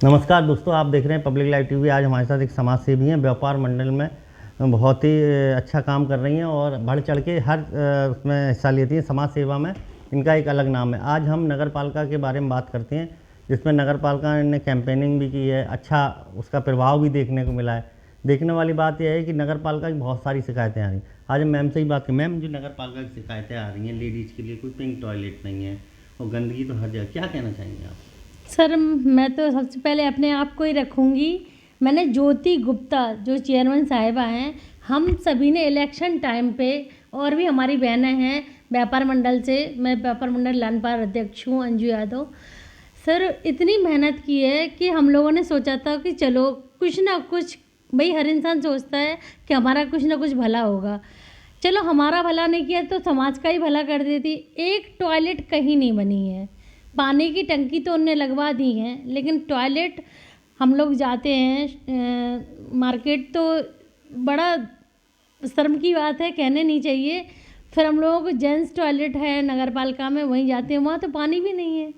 नमस्कार दोस्तों, आप देख रहे हैं पब्लिक लाइव टीवी। आज हमारे साथ एक समाज सेवी हैं, व्यापार मंडल में बहुत ही अच्छा काम कर रही हैं और बढ़ चढ़ के हर उसमें हिस्सा लेती हैं। समाज सेवा में इनका एक अलग नाम है। आज हम नगर पालिका के बारे में बात करते हैं, जिसमें नगर पालिका ने कैंपेनिंग भी की है, अच्छा उसका प्रभाव भी देखने को मिला है। देखने वाली बात यह है कि नगर पालिका की बहुत सारी शिकायतें आ रही हैं। आज हम मैम से ही बात करें। मैम, जो नगर पालिका की शिकायतें आ रही हैं, लेडीज़ के लिए कोई पिंक टॉयलेट नहीं है और गंदगी तो हर जगह, क्या कहना चाहेंगे आप? सर, मैं तो सबसे पहले अपने आप को ही रखूँगी। मैंने ज्योति गुप्ता जो चेयरमैन साहिबा हैं, हम सभी ने इलेक्शन टाइम पे, और भी हमारी बहनें हैं व्यापार मंडल से, मैं व्यापार मंडल लानपार अध्यक्ष हूँ अंजू यादव। सर, इतनी मेहनत की है कि हम लोगों ने सोचा था कि चलो कुछ ना कुछ, भाई हर इंसान सोचता है कि हमारा कुछ ना कुछ भला होगा। चलो हमारा भला नहीं किया तो समाज का ही भला कर देती। एक टॉयलेट कहीं नहीं बनी है। पानी की टंकी तो उनने लगवा दी है, लेकिन टॉयलेट हम लोग जाते हैं मार्केट तो बड़ा शर्म की बात है, कहने नहीं चाहिए। फिर हम लोगों को जेंट्स टॉयलेट है नगर पालिका में, वहीं जाते हैं, वहाँ तो पानी भी नहीं है,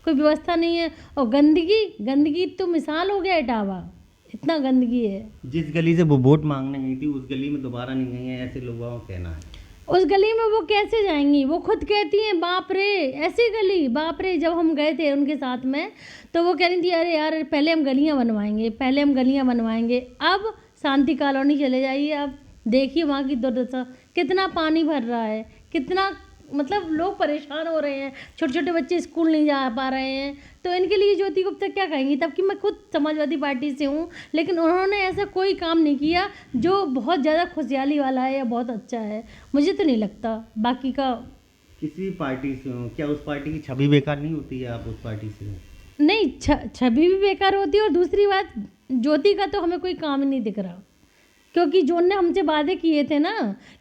कोई व्यवस्था नहीं है। और गंदगी तो मिसाल हो गया इटावा, इतना गंदगी है। जिस गली से वो वोट मांगने गई थी उस गली में दोबारा नहीं गई है, ऐसे लोगों का कहना है। उस गली में वो कैसे जाएंगी? वो खुद कहती हैं बाप रे ऐसी गली, बाप रे। जब हम गए थे उनके साथ में तो वो कह रही थी अरे यार पहले हम गलियां बनवाएंगे। अब शांति कॉलोनी चले जाइए, अब देखिए वहाँ की दुर्दशा, कितना पानी भर रहा है, कितना मतलब लोग परेशान हो रहे हैं, छोटे छोटे बच्चे स्कूल नहीं जा पा रहे हैं। तो इनके लिए ज्योति गुप्ता क्या कहेंगी? तब कि मैं खुद समाजवादी पार्टी से हूँ, लेकिन उन्होंने ऐसा कोई काम नहीं किया जो बहुत ज़्यादा खुशहाली वाला है या बहुत अच्छा है। मुझे तो नहीं लगता बाकी का। किसी भी पार्टी से हो, क्या उस पार्टी की छवि बेकार नहीं होती है? आप उस पार्टी से हो? नहीं, छवि भी बेकार होती है। और दूसरी बात, ज्योति का तो हमें कोई काम ही नहीं दिख रहा, क्योंकि जो ने हमसे वादे किए थे ना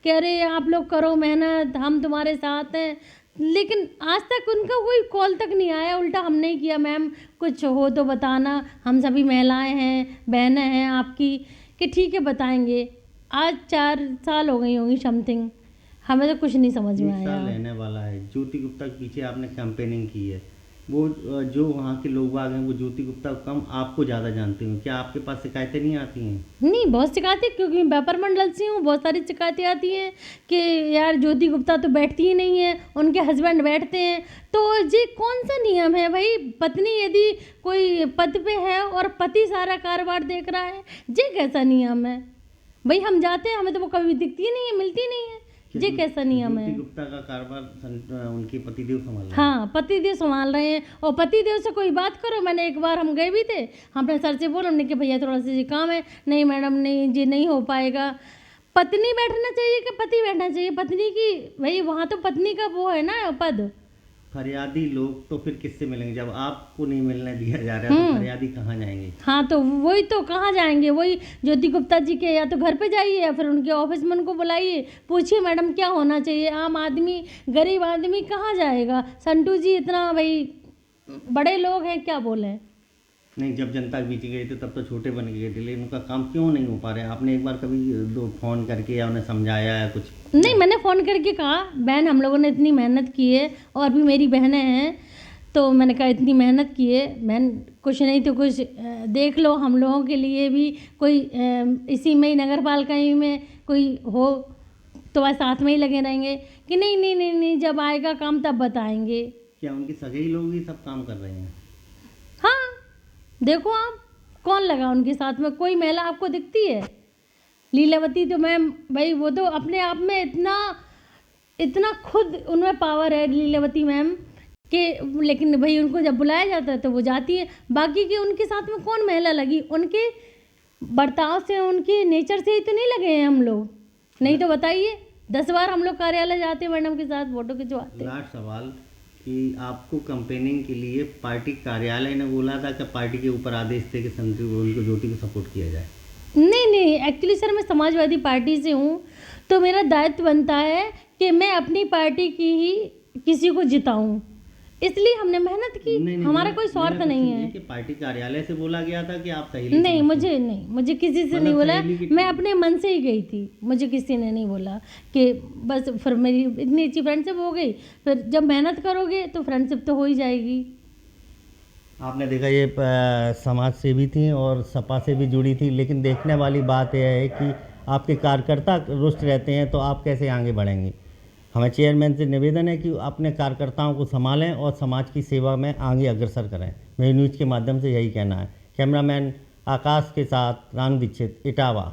कि अरे आप लोग करो मेहनत, हम तुम्हारे साथ हैं, लेकिन आज तक उनका कोई कॉल तक नहीं आया। उल्टा हमने ही किया, मैम कुछ हो तो बताना, हम सभी महिलाएं हैं, बहनें हैं आपकी, कि ठीक है बताएंगे। आज 4 साल हो गई होंगी समथिंग, हमें तो कुछ नहीं समझ में आया। 1 साल रहने वाला है। ज्योति गुप्ता के पीछे आपने कैंपेनिंग की है, वो जो वहाँ के लोग आ गए वो ज्योति गुप्ता को कम आपको ज़्यादा जानते हो, क्या आपके पास शिकायतें नहीं आती हैं? नहीं, बहुत शिकायतें, क्योंकि मैं व्यापार मंडल से हूँ, बहुत सारी शिकायतें आती हैं कि यार ज्योति गुप्ता तो बैठती ही नहीं है, उनके हस्बैंड बैठते हैं। तो ये कौन सा नियम है भाई? पत्नी यदि कोई पद पे है और पति सारा कारोबार देख रहा है, ये कैसा नियम है भाई? हम जाते हैं, हमें तो वो कभी दिखती ही नहीं है, मिलती नहीं है, ये कैसा नियम है? ज्योति गुप्ता का कारोबार उनके पतिदेव संभाल रहे हैं। हाँ, पतिदेव संभाल रहे हैं। और पतिदेव से कोई बात करो, मैंने एक बार, हम गए भी थे, हमने सर से बोला, हमने कि भैया थोड़ा सा जी काम है, नहीं मैडम नहीं जी नहीं हो पाएगा। पत्नी बैठना चाहिए कि पति बैठना चाहिए? पत्नी की भाई, वहाँ तो पत्नी का वो है ना पद। फरियादी लोग तो फिर किससे मिलेंगे जब आपको नहीं मिलने दिया जा रहा है? तो फरियादी कहाँ जाएंगे? हाँ, तो वही तो, कहाँ जाएंगे? वही ज्योति गुप्ता जी के या तो घर पे जाइए या फिर उनके ऑफिस में उनको बुलाइए, पूछिए मैडम क्या होना चाहिए। आम आदमी, गरीब आदमी कहाँ जाएगा? संटू जी इतना भाई बड़े लोग हैं, क्या बोले। नहीं, जब जनता के बीच गए थे तब तो छोटे बन गए थे, लेकिन उनका काम क्यों नहीं हो पा रहा है? आपने एक बार कभी दो फ़ोन करके या उन्हें समझाया या कुछ? नहीं, मैंने फ़ोन करके कहा बहन हम लोगों ने इतनी मेहनत की है, और भी मेरी बहनें हैं, तो मैंने कहा इतनी मेहनत की है बहन, कुछ नहीं तो कुछ देख लो, हम लोगों के लिए भी कोई इसी में ही नगर पालिका ही में कोई हो तो वह साथ में ही लगे रहेंगे। कि नहीं नहीं नहीं नहीं, जब आएगा काम तब बताएंगे। क्या उनके सगे लोग ही सब काम कर रहे हैं? हाँ, देखो आप, कौन लगा उनके साथ में? कोई महिला आपको दिखती है? लीलावती तो मैम भाई, वो तो अपने आप में इतना खुद उनमें पावर है लीलावती मैम के, लेकिन भाई उनको जब बुलाया जाता है तो वो जाती है। बाकी के उनके साथ में कौन महिला लगी? उनके बर्ताव से, उनके नेचर से ही तो नहीं लगे हैं हम लोग। नहीं तो बताइए, 10 बार हम लोग कार्यालय जाते हैं मैडम के साथ, फोटो खिंचवाते हैं। लास्ट सवाल कि आपको कंपेनिंग के लिए पार्टी कार्यालय ने बोला था कि पार्टी के ऊपर आदेश थे कि संतु उनको ज्योति को सपोर्ट किया जाए? नहीं नहीं, एक्चुअली सर मैं समाजवादी पार्टी से हूँ, तो मेरा दायित्व बनता है कि मैं अपनी पार्टी की ही किसी को जिताऊं, इसलिए हमने मेहनत की। नहीं, हमारा कोई स्वार्थ नहीं है कि पार्टी कार्यालय से बोला गया था कि आप सही नहीं, मुझे किसी से नहीं बोला, मैं अपने मन से ही गई थी, मुझे किसी ने नहीं बोला कि बस। फिर मेरी इतनी अच्छी फ्रेंडशिप हो गई, फिर जब मेहनत करोगे तो फ्रेंडशिप तो हो ही जाएगी। आपने देखा ये समाज सेवी थी और सपा से भी जुड़ी थी, लेकिन देखने वाली बात यह है कि आपके कार्यकर्ता रुष्ट रहते हैं तो आप कैसे आगे बढ़ेंगे। हमें चेयरमैन से निवेदन है कि अपने कार्यकर्ताओं को संभालें और समाज की सेवा में आगे अग्रसर करें। मेरी न्यूज़ के माध्यम से यही कहना है। कैमरामैन आकाश के साथ रानू दीक्षित, इटावा।